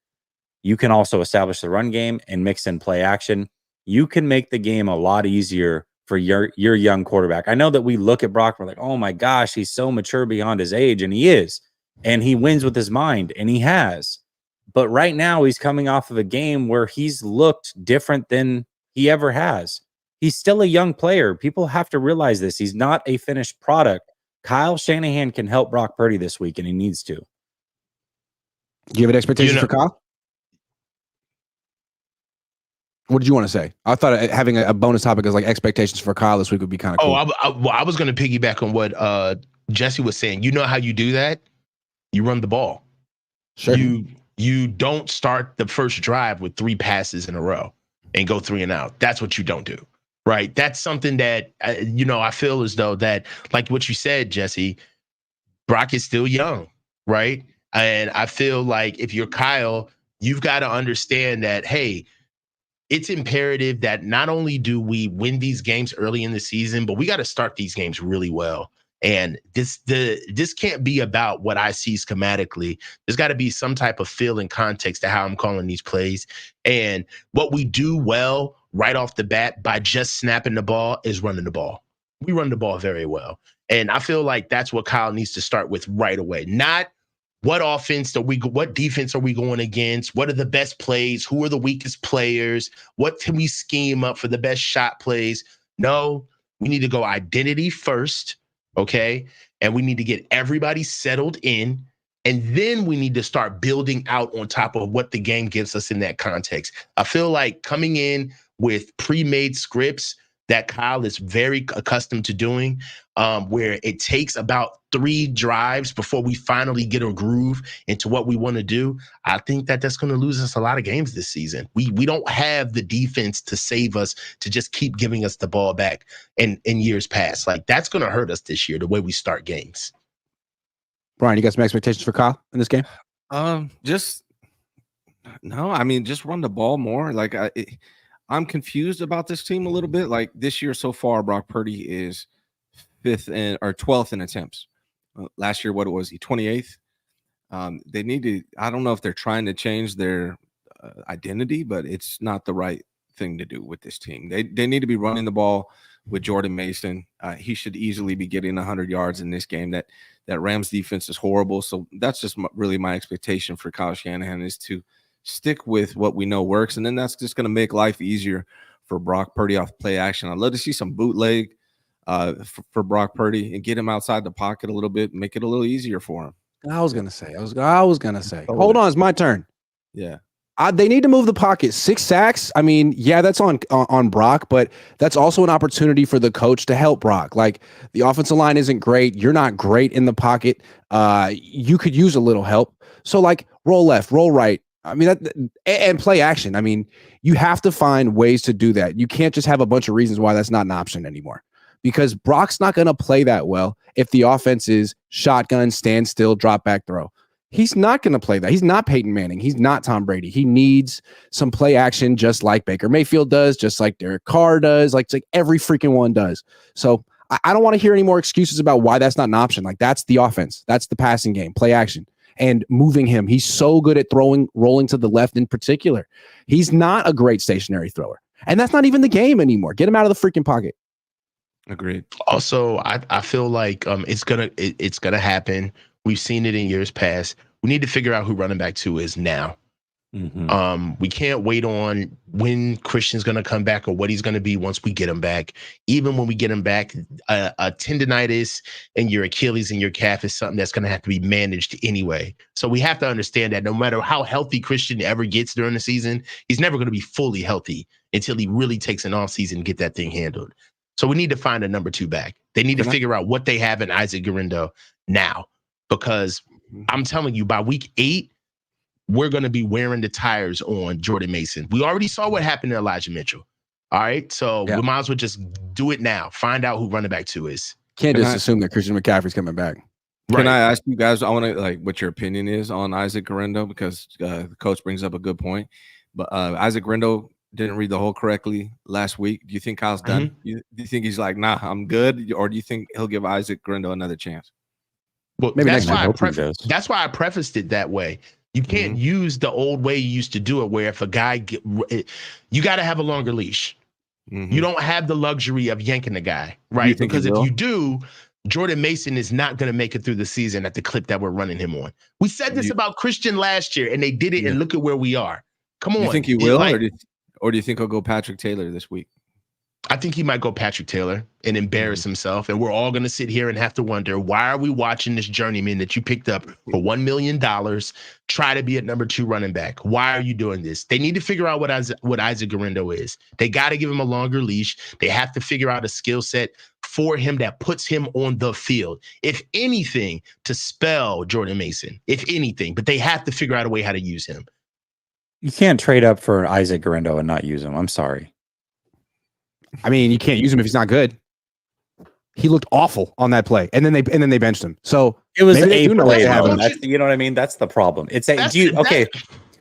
you can also establish the run game and mix in play action. You can make the game a lot easier for your young quarterback. I know that we look at Brock, we're like, oh my gosh, he's so mature beyond his age, and he is. And he wins with his mind, and he has. But right now, he's coming off of a game where he's looked different than he ever has. He's still a young player. People have to realize this. He's not a finished product. Kyle Shanahan can help Brock Purdy this week, and he needs to. Do you have an expectation for Kyle? What did you want to say? I thought having a bonus topic is like expectations for Kyle this week would be kind of cool. I was going to piggyback on what Jesse was saying. You know how you do that? You run the ball. Sure. You don't start the first drive with 3 passes in a row and go 3 and out. That's what you don't do. Right. That's something that, I feel as though that, like what you said, Jesse, Brock is still young. Right. And I feel like if you're Kyle, you've got to understand that, hey, it's imperative that not only do we win these games early in the season, but we got to start these games really well. And this can't be about what I see schematically. There's got to be some type of feel and context to how I'm calling these plays. And what we do well right off the bat by just snapping the ball is running the ball. We run the ball very well. And I feel like that's what Kyle needs to start with right away. Not what defense are we going against? What are the best plays? Who are the weakest players? What can we scheme up for the best shot plays? No, we need to go identity first. Okay. And we need to get everybody settled in. And then we need to start building out on top of what the game gives us in that context. I feel like coming in with pre-made scripts that Kyle is very accustomed to doing, where it takes about 3 drives before we finally get a groove into what we want to do. I think that that's going to lose us a lot of games this season. We don't have the defense to save us, to just keep giving us the ball back in years past. Like, that's going to hurt us this year, the way we start games. Brian, you got some expectations for Kyle in this game? Just run the ball more. Like, I'm confused about this team a little bit. Like, this year so far, Brock Purdy is 12th in attempts. Last year, what was he? 28th. They need to. I don't know if they're trying to change their identity, but it's not the right thing to do with this team. They need to be running the ball with Jordan Mason. He should easily be getting 100 yards in this game. That Rams defense is horrible. So that's just really my expectation for Kyle Shanahan, is to stick with what we know works, and then that's just going to make life easier for Brock Purdy off play action. I'd love to see some bootleg for Brock Purdy and get him outside the pocket a little bit, make it a little easier for him. I was gonna say. Hold on, it's my turn. Yeah. They need to move the pocket. 6 sacks. I mean, yeah, that's on Brock, but that's also an opportunity for the coach to help Brock. Like, the offensive line isn't great. You're not great in the pocket. You could use a little help. So, like, roll left, roll right. I mean, and play action. I mean, you have to find ways to do that. You can't just have a bunch of reasons why that's not an option anymore, because Brock's not going to play that well if the offense is shotgun, stand still, drop back, throw. He's not going to play that. He's not Peyton Manning. He's not Tom Brady. He needs some play action, just like Baker Mayfield does, just like Derek Carr does, like every freaking one does. So I don't want to hear any more excuses about why that's not an option. Like, that's the offense. That's the passing game, play action, and moving him. He's so good at rolling to the left in particular. He's not a great stationary thrower. And that's not even the game anymore. Get him out of the freaking pocket. Agreed. Also, I feel like it's gonna happen. We've seen it in years past. We need to figure out who running back 2 is now. Mm-hmm. We can't wait on when Christian's going to come back or what he's going to be once we get him back. Even when we get him back, a tendonitis and your Achilles and your calf is something that's going to have to be managed anyway. So we have to understand that no matter how healthy Christian ever gets during the season, he's never going to be fully healthy until he really takes an off season to get that thing handled. So we need to find a number 2 back. They need to figure out what they have in Isaac Guerrero now, because I'm telling you, by week 8, we're going to be wearing the tires on Jordan Mason. We already saw what happened to Elijah Mitchell. All right. So we might as well just do it now. Find out who running back 2 is. Can't just assume that Christian McCaffrey's coming back. Can I ask you guys, I want to what your opinion is on Isaac Guerrero, because the coach brings up a good point. But Isaac Guerrero didn't read the whole correctly last week. Do you think Kyle's done? Do you think he's like, nah, I'm good? Or do you think he'll give Isaac Guerrero another chance? Well, maybe that's why I prefaced it that way. You can't use the old way you used to do it, where if a guy you got to have a longer leash. You don't have the luxury of yanking the guy, right? Because if you do, Jordan Mason is not going to make it through the season at the clip that we're running him on. We said this about Christian last year, and they did it, and look at where we are. Come on. You think he will, or do you think he'll go Patrick Taylor this week? I think he might go Patrick Taylor and embarrass himself. And we're all going to sit here and have to wonder, why are we watching this journeyman that you picked up for $1 million try to be at number 2 running back? Why are you doing this? They need to figure out what Isaac Guerrero is. They got to give him a longer leash. They have to figure out a skill set for him that puts him on the field. If anything, to spell Jordan Mason, if anything, but they have to figure out a way how to use him. You can't trade up for Isaac Guerrero and not use him. I'm sorry. I mean, you can't use him if he's not good. He looked awful on that play, and then they benched him. So it was a play. You know what I mean? That's the problem. It's okay.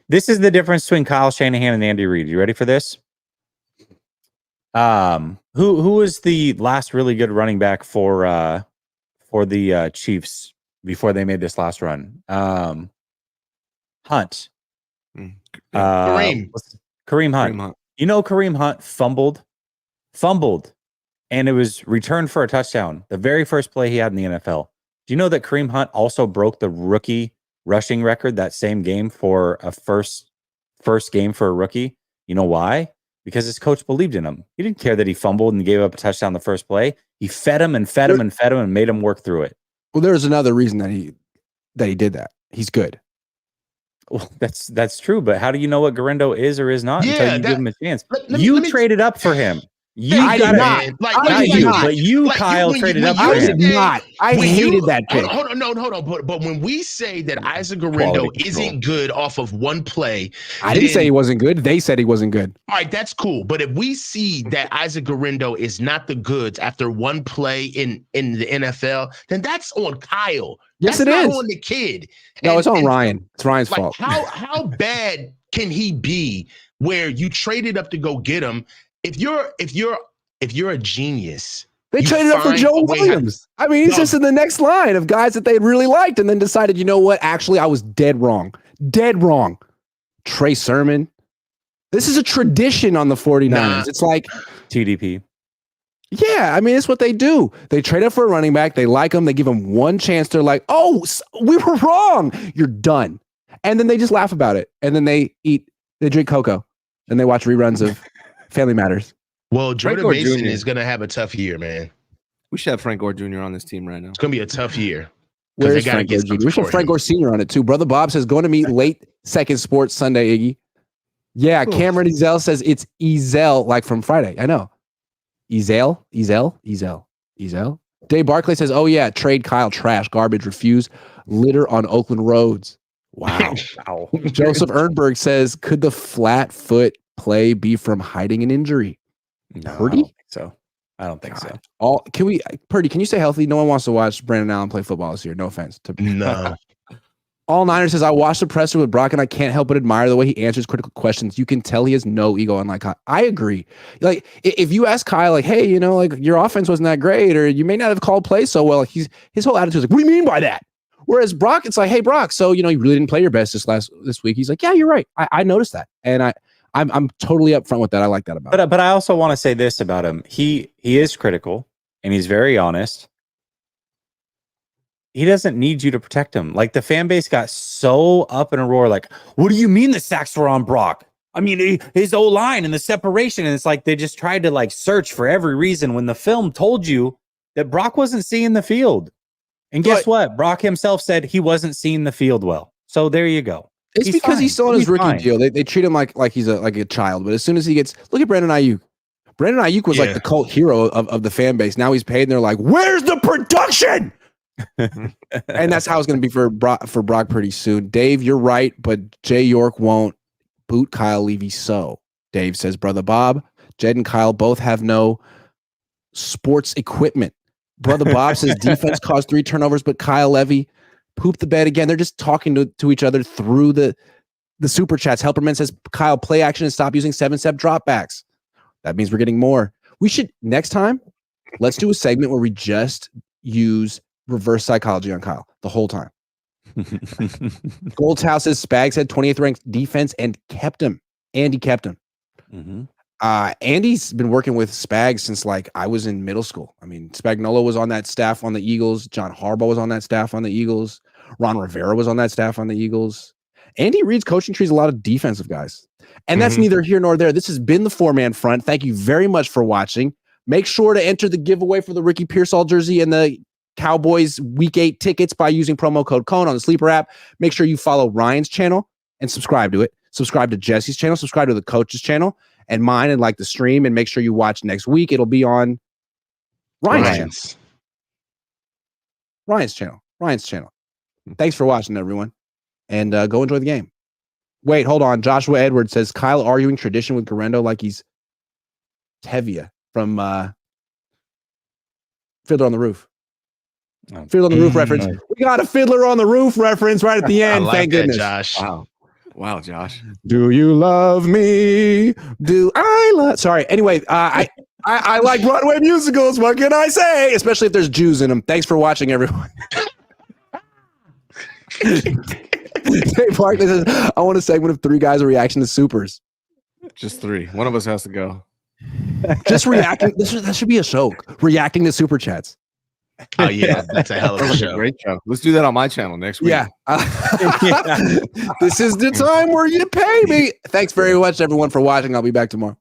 This is the difference between Kyle Shanahan and Andy Reid. You ready for this? Who was the last really good running back for the Chiefs before they made this last run? Hunt. Kareem Hunt. You know, Kareem Hunt fumbled, and it was returned for a touchdown. The very first play he had in the NFL. Do you know that Kareem Hunt also broke the rookie rushing record that same game for a first game for a rookie? You know why? Because his coach believed in him. He didn't care that he fumbled and gave up a touchdown the first play. He fed him and made him work through it. Well, there's another reason that he did that. He's good. Well, that's true, but how do you know what Guerrero is or is not until you give him a chance? You traded up for him. I did not. Kyle, traded up for him. I did not. I hated that pick. Hold on. But when we say that Isaac Guerrero isn't good off of one play, I didn't say he wasn't good. They said he wasn't good. All right, that's cool. But if we see that Isaac Guerrero is not the goods after one play in the NFL, then that's on Kyle. Yes, that's it not is on the kid. No, it's on Ryan. It's Ryan's fault. How bad can he be where you traded up to go get him? If you're a genius, they traded up for Joe Williams. I mean, he's just in the next line of guys that they really liked, and then decided, you know what? Actually, I was dead wrong. Trey Sermon. This is a tradition on the 49ers. It's like TDP. Yeah, I mean, it's what they do. They trade up for a running back. They like him. They give him one chance. They're like, oh, we were wrong. You're done. And then they just laugh about it. And then they drink cocoa, and they watch reruns of Family Matters. Well, Jordan Gore Mason Jr. is going to have a tough year, man. We should have Frank Gore Jr. on this team right now. It's going to be a tough year. Because Where's they got to Frank get Gore Jr.? something We should for have Frank him. Gore Sr. on it too. Brother Bob says going to meet late second sports Sunday, Iggy. Yeah, Cameron Ezel says it's Ezel, like from Friday. I know. Ezel. Dave Barclay says, oh yeah, trade Kyle, trash, garbage, refuse, litter on Oakland roads. Wow. Wow. Joseph Ernberg says, could the flat foot play be from hiding an injury? No, Purdy? I don't think so. I don't think so. Purdy, can you stay healthy? No one wants to watch Brandon Allen play football this year. No offense. No. All Niner says, I watched the presser with Brock and I can't help but admire the way he answers critical questions. You can tell he has no ego. Unlike Kyle. I agree. Like, if you ask Kyle, like, hey, like your offense wasn't that great, or you may not have called plays so well, his whole attitude is like, what do you mean by that? Whereas Brock, it's like, hey, Brock, so you really didn't play your best this week. He's like, yeah, you're right. I noticed that. And I'm totally upfront with that. I like that about him. But I also want to say this about him. He is critical and he's very honest. He doesn't need you to protect him. Like, the fan base got so up in a roar. Like, what do you mean the sacks were on Brock? I mean, his O-line and the separation. And it's like they just tried to search for every reason when the film told you that Brock wasn't seeing the field. And guess what? Brock himself said he wasn't seeing the field well. So there you go. It's because he's still on his rookie deal. They treat him like he's a child. But as soon as he gets, look at Brandon Ayuk. Brandon Ayuk was like the cult hero of the fan base. Now he's paid, and they're like, "Where's the production?" And that's how it's going to be for Brock pretty soon. Dave, you're right, but Jay York won't boot Kyle Levy. So Dave says, Brother Bob, Jed and Kyle both have no sports equipment. Brother Bob says defense caused 3 turnovers, but Kyle Levy pooped the bed again. They're just talking to each other through the super chats. Helperman says, Kyle, play action and stop using 7-step dropbacks. That means we're getting more. We should, next time, let's do a segment where we just use reverse psychology on Kyle the whole time. Gold's House says Spags had 20th ranked defense and kept him. Andy kept him. Mm-hmm. Andy's been working with Spags since I was in middle school. I mean, Spagnuolo was on that staff on the Eagles. John Harbaugh was on that staff on the Eagles. Ron Rivera was on that staff on the Eagles. Andy Reid's coaching trees a lot of defensive guys. And that's neither here nor there. This has been the 4-man front. Thank you very much for watching. Make sure to enter the giveaway for the Ricky Pearsall jersey and the Cowboys Week 8 tickets by using promo code Cohn on the Sleeper app. Make sure you follow Ryan's channel and subscribe to it. Subscribe to Jesse's channel. Subscribe to the coach's channel and mine, and like the stream. And make sure you watch next week. It'll be on Ryan's channel. Thanks for watching, everyone. And go enjoy the game. Wait, hold on. Joshua Edwards says, Kyle arguing tradition with Garendo like he's Tevia from Fiddler on the Roof. Fiddler on the Roof reference. We got a Fiddler on the Roof reference right at the end. Thank goodness. Josh. Wow, Josh. Do you love me? Do I love? Sorry. Anyway, I like Broadway musicals. What can I say? Especially if there's Jews in them. Thanks for watching, everyone. Hey, Park says, I want a segment of 3 guys' reaction to supers. Just 3. One of us has to go. Just reacting. That should be a show. Reacting to super chats. Oh yeah, that's a hell of a show. Great show. Let's do that on my channel next week. Yeah. This is the time where you pay me. Thanks very much, everyone, for watching. I'll be back tomorrow.